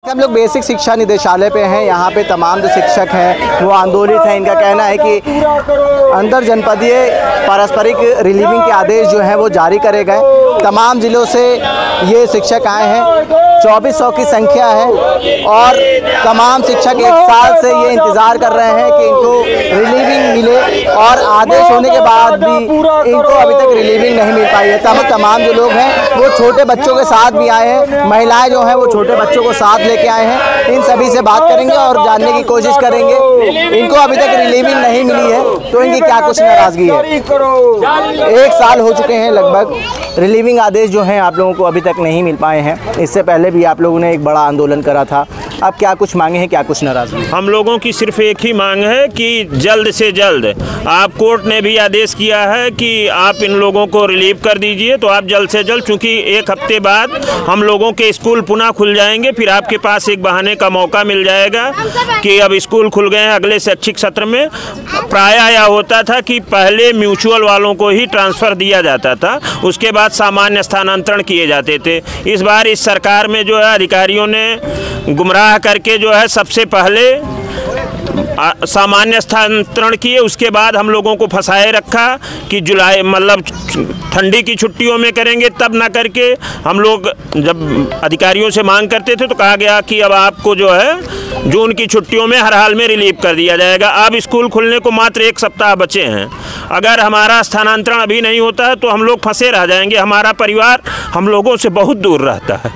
हम लोग बेसिक शिक्षा निदेशालय पे हैं। यहाँ पे तमाम जो शिक्षक हैं वो आंदोलित हैं। इनका कहना है कि अंतर जनपदीय पारस्परिक रिलीविंग के आदेश जो हैं वो जारी करे गए। तमाम ज़िलों से ये शिक्षक आए हैं, 2400 की संख्या है और तमाम शिक्षक एक साल से ये इंतज़ार कर रहे हैं कि इनको रिलीविंग मिले और आदेश होने के बाद भी इनको अभी तक रिलीविंग नहीं मिल पाई है। तमाम जो लोग हैं वो छोटे बच्चों के साथ भी आए हैं, महिलाएं जो हैं वो छोटे बच्चों को साथ लेके आए हैं। इन सभी से बात करेंगे और जानने की कोशिश करेंगे इनको अभी तक रिलीविंग नहीं मिली है तो इनकी क्या कुछ नाराज़गी है। 1 साल हो चुके हैं लगभग, रिलीविंग आदेश जो हैं आप लोगों को अभी तक नहीं मिल पाए हैं। इससे पहले भी आप लोगों ने एक बड़ा आंदोलन करा था। अब क्या कुछ मांगे हैं, क्या कुछ नाराज़गी? हम लोगों की सिर्फ एक ही मांग है कि जल्द से जल्द, आप कोर्ट ने भी आदेश किया है कि आप इन लोगों को रिलीव कर दीजिए, तो आप जल्द से जल्द, चूँकि 1 हफ्ते बाद हम लोगों के स्कूल पुनः खुल जाएंगे, फिर आपके पास एक बहाने का मौका मिल जाएगा कि अब स्कूल खुल गए हैं। अगले शैक्षिक सत्र में प्रायः यह होता था कि पहले म्यूचुअल वालों को ही ट्रांसफ़र दिया जाता था, उसके बाद सामान्य स्थानांतरण किए जाते थे। इस बार इस सरकार में जो है अधिकारियों ने गुमराह करके जो है सबसे पहले सामान्य स्थानांतरण किए, उसके बाद हम लोगों को फंसाए रखा कि जुलाई मतलब ठंडी की छुट्टियों में करेंगे, तब ना करके हम लोग जब अधिकारियों से मांग करते थे तो कहा गया कि अब आपको जो है जून की छुट्टियों में हर हाल में रिलीव कर दिया जाएगा। अब स्कूल खुलने को मात्र 1 सप्ताह बचे हैं। अगर हमारा स्थानांतरण अभी नहीं होता है तो हम लोग फंसे रह जाएंगे। हमारा परिवार हम लोगों से बहुत दूर रहता है।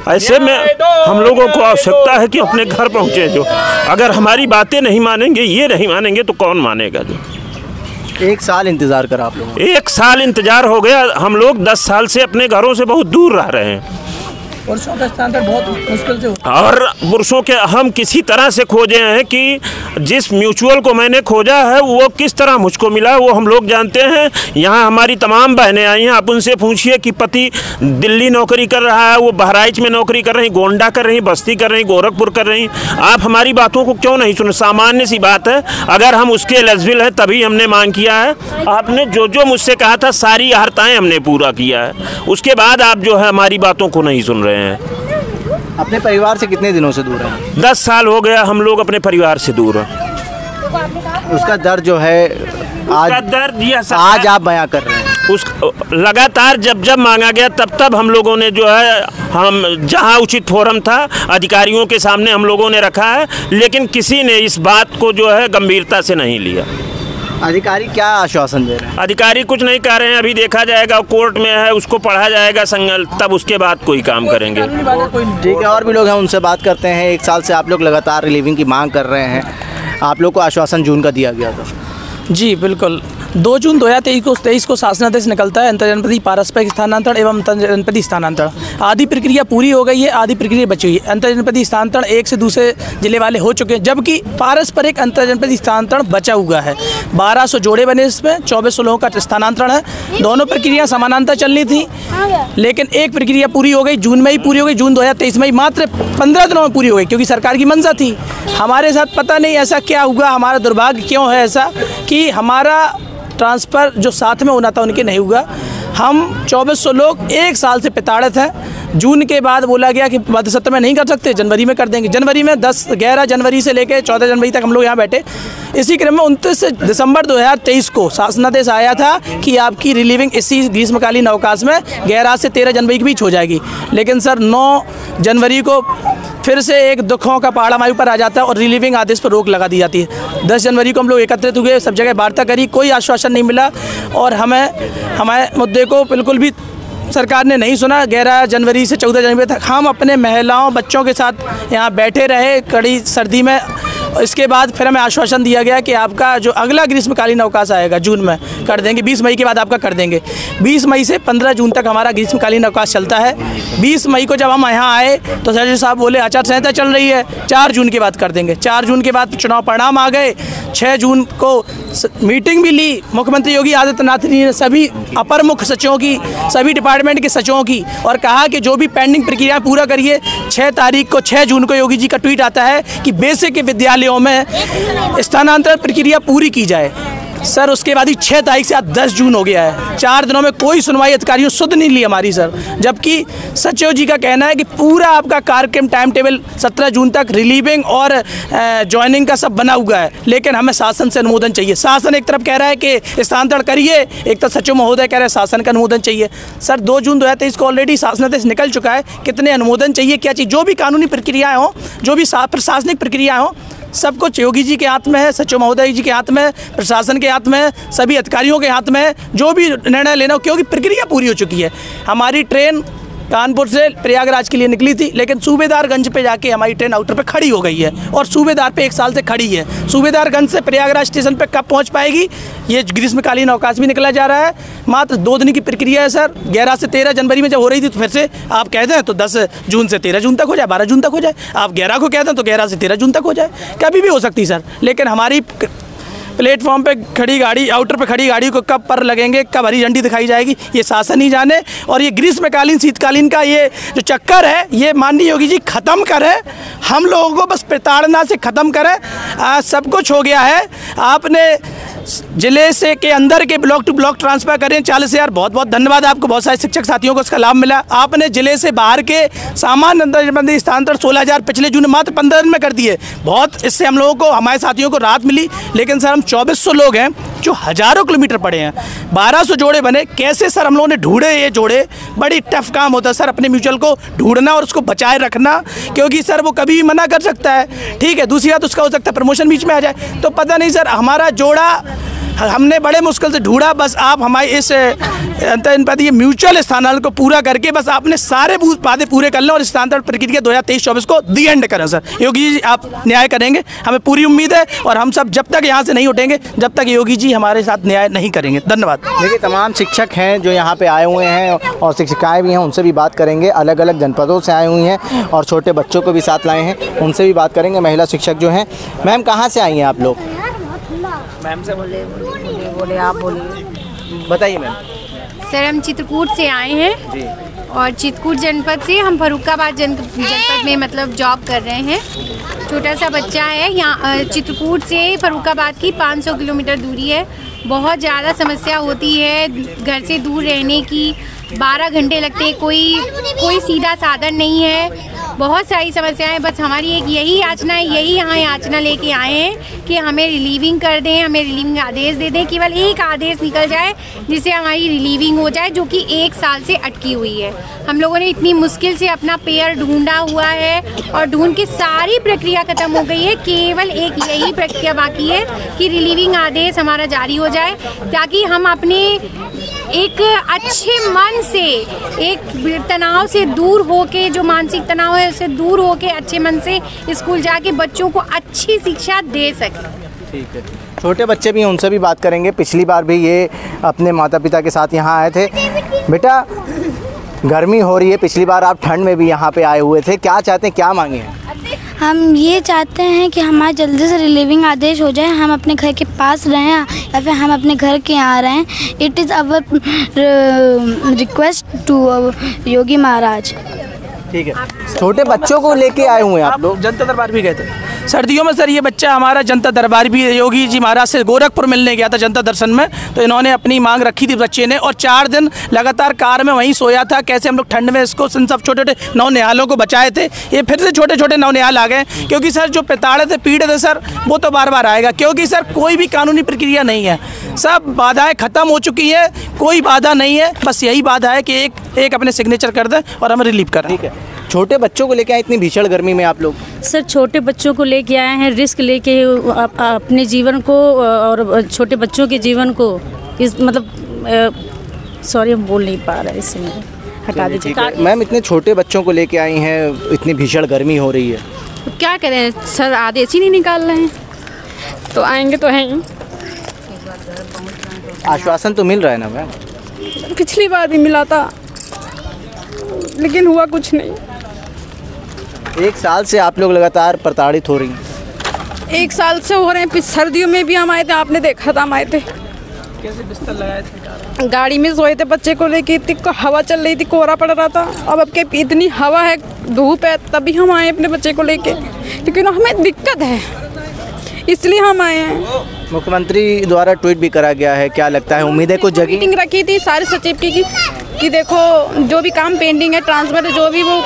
ऐसे में हम लोगों को आवश्यकता है कि अपने घर पहुँचे। जो अगर हमारी बातें नहीं मानेंगे, ये नहीं मानेंगे, तो कौन मानेगा? जो 1 साल इंतज़ार करा आप लोगों? 1 साल इंतज़ार हो गया। हम लोग 10 साल से अपने घरों से बहुत दूर रह रहे हैं। वर्षों का स्थानांतरण बहुत मुश्किल से होता है और वर्षों के हम किसी तरह से खोजे हैं कि जिस म्यूचुअल को मैंने खोजा है वो किस तरह मुझको मिला वो हम लोग जानते हैं। यहाँ हमारी तमाम बहनें आई हैं, आप उनसे पूछिए कि पति दिल्ली नौकरी कर रहा है, वो बहराइच में नौकरी कर रही, गोंडा कर रही, बस्ती कर रही, गोरखपुर कर रही। आप हमारी बातों को क्यों नहीं सुने? सामान्य सी बात है, अगर हम उसके एलिजिबल हैं तभी हमने मांग किया है। आपने जो जो मुझसे कहा था सारी अर्हताएँ हमने पूरा किया है, उसके बाद आप जो है हमारी बातों को नहीं सुन रहे हैं। अपने परिवार से कितने दिनों से दूर हैं? 10 साल हो गया हम लोग अपने परिवार से दूर हैं। उसका दर्द जो है आज आप बयां कर रहे हैं। उस लगातार जब मांगा गया तब हम लोगों ने जो है, हम जहां उचित फोरम था अधिकारियों के सामने हम लोगों ने रखा है, लेकिन किसी ने इस बात को जो है गंभीरता से नहीं लिया। अधिकारी क्या आश्वासन दे रहे हैं? अधिकारी कुछ नहीं कह रहे हैं, अभी देखा जाएगा, कोर्ट में है, उसको पढ़ा जाएगा संगल, तब उसके बाद कोई काम करेंगे। ठीक है, और भी लोग हैं, उनसे बात करते हैं। 1 साल से आप लोग लगातार रिलीविंग की मांग कर रहे हैं। आप लोग को आश्वासन जून का दिया गया था? जी बिल्कुल। 2 जून 2023 को शासनादेश निकलता है अंतर्जनपदीय पारस्परिक स्थानांतरण एवं अंतर्जनपदीय स्थानांतरण। आधी प्रक्रिया पूरी हो गई है, आधी प्रक्रिया बची हुई है। अंतर्जनपदीय स्थानांतरण एक से दूसरे जिले वाले हो चुके हैं, जबकि पारस्परिक अंतर्जनपदीय स्थानांतरण बचा हुआ है। 1200 जोड़े बने, इसमें 2400 लोगों का स्थानांतरण है। दोनों प्रक्रिया समानांतर चलनी थी, लेकिन एक प्रक्रिया पूरी हो गई, जून में ही पूरी हो गई। जून 2023 में ही मात्र 15 दिनों में पूरी हो गई, क्योंकि सरकार की मंशा थी। हमारे साथ पता नहीं ऐसा क्या हुआ, हमारा दुर्भाग्य क्यों है ऐसा कि हमारा ट्रांसफ़र जो साथ में होना था उनके नहीं हुआ। हम 2400 लोग 1 साल से प्रताड़ित हैं। जून के बाद बोला गया कि मध्य सत्र में नहीं कर सकते, जनवरी में कर देंगे। जनवरी में 11 जनवरी से लेकर 14 जनवरी तक हम लोग यहाँ बैठे। इसी क्रम में 29 दिसंबर 2023 को शासनादेश आया था कि आपकी रिलीविंग इसी ग्रीष्मकालीन अवकाश में 11 से 13 जनवरी के बीच हो जाएगी। लेकिन सर 9 जनवरी को फिर से एक दुखों का पहाड़ हमारे ऊपर आ जाता है और रिलीविंग आदेश पर रोक लगा दी जाती है। 10 जनवरी को हम लोग एकत्रित हुए, सब जगह वार्ता करी, कोई आश्वासन नहीं मिला और हमारे मुद्दे को बिल्कुल भी सरकार ने नहीं सुना। 11 जनवरी से 14 जनवरी तक हम अपने महिलाओं बच्चों के साथ यहाँ बैठे रहे कड़ी सर्दी में। इसके बाद फिर हमें आश्वासन दिया गया कि आपका जो अगला ग्रीष्मकालीन अवकाश आएगा जून में कर देंगे, 20 मई के बाद आपका कर देंगे। 20 मई से 15 जून तक हमारा ग्रीष्मकालीन अवकाश चलता है। 20 मई को जब हम यहाँ आए तो सचिव साहब बोले आचार संहिता चल रही है, 4 जून के बाद कर देंगे। 4 जून के बाद चुनाव परिणाम आ गए। 6 जून को मीटिंग भी ली मुख्यमंत्री योगी आदित्यनाथ जी ने सभी अपर मुख्य सचिवों की, सभी डिपार्टमेंट के सचिवों की, और कहा कि जो भी पेंडिंग प्रक्रिया पूरा करिए। 6 तारीख को 6 जून को योगी जी का ट्वीट आता है कि बेसिक विद्यालयों में स्थानांतरण प्रक्रिया पूरी की जाए। सर उसके बाद ही 6 तारीख से आज 10 जून हो गया है, 4 दिनों में कोई सुनवाई अधिकारियों सुध नहीं ली हमारी सर। जबकि सचिव जी का कहना है कि पूरा आपका कार्यक्रम टाइम टेबल 17 जून तक रिलीविंग और ज्वाइनिंग का सब बना हुआ है, लेकिन हमें शासन से अनुमोदन चाहिए। शासन एक तरफ कह रहा है कि स्थानांतरण करिए, एक तरफ सचिव महोदय कह रहे हैं शासन का अनुमोदन चाहिए। सर 2 जून 2023 को ऑलरेडी शासनादेश निकल चुका है, कितने अनुमोदन चाहिए, क्या चाहिए, जो भी कानूनी प्रक्रियाएँ हों, जो भी प्रशासनिक प्रक्रियाएँ हों, सब कुछ योगी जी के हाथ में है, सचिव महोदय जी के हाथ में है, प्रशासन के हाथ में है, सभी अधिकारियों के हाथ में है, जो भी निर्णय लेना हो, क्योंकि प्रक्रिया पूरी हो चुकी है। हमारी ट्रेन कानपुर से प्रयागराज के लिए निकली थी, लेकिन सूबेदारगंज पे जाके हमारी ट्रेन आउटर पे खड़ी हो गई है और सूबेदार पे 1 साल से खड़ी है। सूबेदारगंज से प्रयागराज स्टेशन पे कब पहुंच पाएगी, ये ग्रीष्मकालीन अवकाश भी निकला जा रहा है। मात्र 2 दिन की प्रक्रिया है सर। 11 से 13 जनवरी में जब हो रही थी तो फिर से आप कहते हैं तो 10 जून से 13 जून तक हो जाए, 12 जून तक हो जाए। आप 11 को कहते हैं तो 11 से 13 जून तक हो जाए, कभी भी हो सकती सर। लेकिन हमारी प्लेटफॉर्म पे खड़ी गाड़ी, आउटर पे खड़ी गाड़ी को कब पर लगेंगे, कब हरी झंडी दिखाई जाएगी, ये शासन ही जाने। और ये ग्रीष्मकालीन शीतकालीन का ये जो चक्कर है, ये माननीय योगी जी ख़त्म करें, हम लोगों को बस प्रताड़ना से ख़त्म करें। सब कुछ हो गया है, आपने जिले से के अंदर के ब्लॉक टू ब्लॉक ट्रांसफ़र करें 40,000, बहुत बहुत धन्यवाद आपको, बहुत सारे शिक्षक साथियों को इसका लाभ मिला। आपने जिले से बाहर के सामान्य अंतर्जनपदीय स्थानांतरण 16,000 पिछले जून मात्र 15 दिन में कर दिए, बहुत इससे हम लोगों को, हमारे साथियों को राहत मिली। लेकिन सर हम 2400 लोग हैं जो हज़ारों किलोमीटर पड़े हैं, 1200 जोड़े बने, कैसे सर हम लोगों ने ढूंढे ये जोड़े, बड़ी टफ काम होता है सर अपने म्यूचुअल को ढूंढना और उसको बचाए रखना, क्योंकि सर वो कभी भी मना कर सकता है, ठीक है। दूसरी बात उसका हो सकता है प्रमोशन बीच में आ जाए, तो पता नहीं सर हमारा जोड़ा हमने बड़े मुश्किल से ढूंढा। बस आप हमारे इस अंतर्जनपदीय म्यूचुअल स्थानांतरण को पूरा करके बस आपने सारे वादे पूरे कर लें और स्थानांतरण प्रक्रिया 2023-24 को दी एंड करें सर। योगी जी आप न्याय करेंगे, हमें पूरी उम्मीद है, और हम सब जब तक यहाँ से नहीं उठेंगे जब तक योगी जी हमारे साथ न्याय नहीं करेंगे। धन्यवाद। देखिए तमाम शिक्षक हैं जो यहाँ पे आए हुए हैं और शिक्षिकाएँ भी हैं, उनसे भी बात करेंगे, अलग अलग जनपदों से आई हुई हैं और छोटे बच्चों को भी साथ लाए हैं, उनसे भी बात करेंगे। महिला शिक्षक जो हैं, मैम कहाँ से आई हैं आप लोग? मैम से बोले आप बोलिए, बताइए मैम। सर हम चित्रकूट से आए हैं जी। और चित्रकूट जनपद से हम फर्रुखाबाद जनपद में मतलब जॉब कर रहे हैं। छोटा सा बच्चा है, यहाँ चित्रकूट से फर्रुखाबाद की 500 किलोमीटर दूरी है। बहुत ज़्यादा समस्या होती है घर से दूर रहने की, 12 घंटे लगते हैं, कोई सीधा साधन नहीं है, बहुत सारी समस्याएं। बस हमारी एक यही याचना है, यही यहाँ याचना लेके आए हैं कि हमें रिलीविंग कर दें, हमें रिलीविंग आदेश दे दें, केवल एक आदेश निकल जाए जिससे हमारी रिलीविंग हो जाए, जो कि 1 साल से अटकी हुई है। हम लोगों ने इतनी मुश्किल से अपना पेयर ढूंढा हुआ है और ढूंढ के सारी प्रक्रिया ख़त्म हो गई है, केवल एक यही प्रक्रिया बाकी है कि रिलीविंग आदेश हमारा जारी हो जाए, ताकि हम अपने एक अच्छे मन से, एक तनाव से दूर होके, जो मानसिक तनाव है उससे दूर होके अच्छे मन से स्कूल जाके बच्चों को अच्छी शिक्षा दे सकें। ठीक है, छोटे बच्चे भी हैं, उनसे भी बात करेंगे। पिछली बार भी ये अपने माता पिता के साथ यहाँ आए थे। बेटा गर्मी हो रही है, पिछली बार आप ठंड में भी यहाँ पे आए हुए थे, क्या चाहते हैं, क्या मांगे हैं? हम ये चाहते हैं कि हमारा जल्दी से रिलीविंग आदेश हो जाए, हम अपने घर के पास रहें या फिर हम अपने घर के यहाँ रहें। It is our request to Yogi Maharaj. ठीक है, छोटे बच्चों को लेके आए हुए हैं आप लोग? जनता दरबार भी गए थे सर्दियों में सर। ये बच्चा हमारा जनता दरबार भी योगी जी महाराज से गोरखपुर मिलने गया था जनता दर्शन में, तो इन्होंने अपनी मांग रखी थी बच्चे ने, और 4 दिन लगातार कार में वहीं सोया था। कैसे हम लोग ठंड में इसको सब छोटे छोटे नौनिहालों को बचाए थे, ये फिर से छोटे छोटे नौनिहाल आ गए, क्योंकि सर जो प्रताड़ित थे, पीड़ित है सर, वो तो बार बार आएगा, क्योंकि सर कोई भी कानूनी प्रक्रिया नहीं है, सब बाधाएं खत्म हो चुकी है, कोई बाधा नहीं है। बस यही बाधा है कि एक अपने सिग्नेचर कर दें और हमें रिलीव करें। ठीक है, छोटे बच्चों को लेके आए इतनी भीषण गर्मी में आप लोग? सर छोटे बच्चों को लेके आए हैं, रिस्क लेके अपने जीवन को और छोटे बच्चों के जीवन को, इस मतलब सॉरी हम बोल नहीं पा रहे, इससे हटा दीजिए। मैम इतने छोटे बच्चों को लेके आई हैं, इतनी भीषण गर्मी हो रही है, तो क्या करें सर, आदेश ही नहीं निकाल रहे हैं, तो आएंगे तो हैं। आश्वासन तो मिल रहा है ना मैम? पिछली बार भी मिला था लेकिन हुआ कुछ नहीं। 1 साल से आप लोग लगातार प्रताड़ित हो रही हैं। 1 साल से हो रहे हैं। सर्दियों में भी हम आए थे, आपने देखा था, हम आए थे, कैसे बिस्तर लगाए थे, गाड़ी में सोए थे बच्चे को लेके, इतनी हवा चल रही थी, कोहरा पड़ रहा था। अब के इतनी हवा है, धूप है, तभी हम आए अपने बच्चे को लेके, क्योंकि हमें दिक्कत है, इसलिए हम आए हैं। मुख्यमंत्री द्वारा ट्वीट भी करा गया है, क्या लगता है, उम्मीद है कुछ जगह मीटिंग रखी थी सारे सचिव की कि देखो जो भी काम पेंडिंग है ट्रांसफर जो भी वो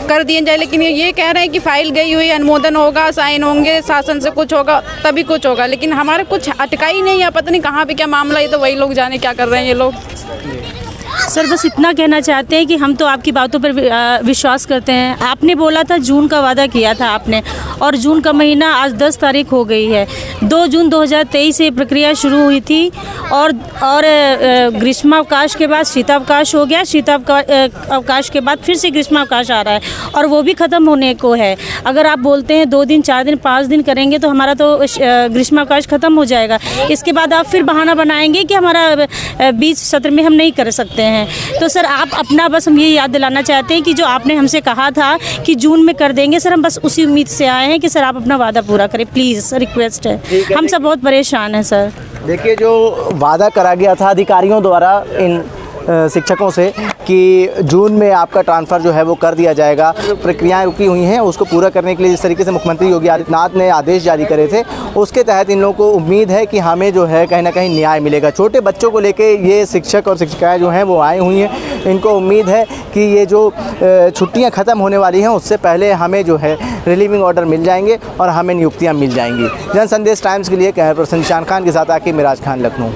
कर दिए जाए, लेकिन ये कह रहे हैं कि फाइल गई हुई, अनुमोदन होगा, साइन होंगे, शासन से कुछ होगा तभी कुछ होगा, लेकिन हमारे कुछ अटका ही नहीं है, पता नहीं कहाँ पे क्या मामला है, तो वही लोग जाने क्या कर रहे हैं ये लोग। सर बस इतना कहना चाहते हैं कि हम तो आपकी बातों पर विश्वास करते हैं। आपने बोला था जून का वादा किया था आपने, और जून का महीना आज 10 तारीख हो गई है। 2 जून 2023 से प्रक्रिया शुरू हुई थी और ग्रीष्मावकाश के बाद शीतावकाश हो गया, शीतावकाश के बाद फिर से ग्रीष्मावकाश आ रहा है और वो भी ख़त्म होने को है। अगर आप बोलते हैं 2 दिन 4 दिन 5 दिन करेंगे तो हमारा तो ग्रीष्मावकाश ख़त्म हो जाएगा। इसके बाद आप फिर बहाना बनाएंगे कि हमारा बीच सत्र में हम नहीं कर सकते हैं। तो सर आप अपना बस हम ये याद दिलाना चाहते हैं कि जो आपने हमसे कहा था कि जून में कर देंगे, सर हम बस उसी उम्मीद से आए हैं कि सर आप अपना वादा पूरा करें, प्लीज़ रिक्वेस्ट है। हम सब बहुत परेशान हैं सर। देखिए जो वादा करा गया था अधिकारियों द्वारा इन शिक्षकों से कि जून में आपका ट्रांसफ़र जो है वो कर दिया जाएगा, प्रक्रियाएं रुकी हुई हैं, उसको पूरा करने के लिए जिस तरीके से मुख्यमंत्री योगी आदित्यनाथ ने आदेश जारी करे थे, उसके तहत इन लोगों को उम्मीद है कि हमें जो है कहीं ना कहीं न्याय मिलेगा। छोटे बच्चों को लेके ये शिक्षक और शिक्षिकाएँ जो हैं वो आई हुई हैं, इनको उम्मीद है कि ये जो छुट्टियाँ ख़त्म होने वाली हैं उससे पहले हमें जो है रिलीविंग ऑर्डर मिल जाएंगे और हमें नियुक्तियाँ मिल जाएंगी। जन संदेश टाइम्स के लिए कैमरा पर्सन निशान खान के साथ आके मिराज खान, लखनऊ।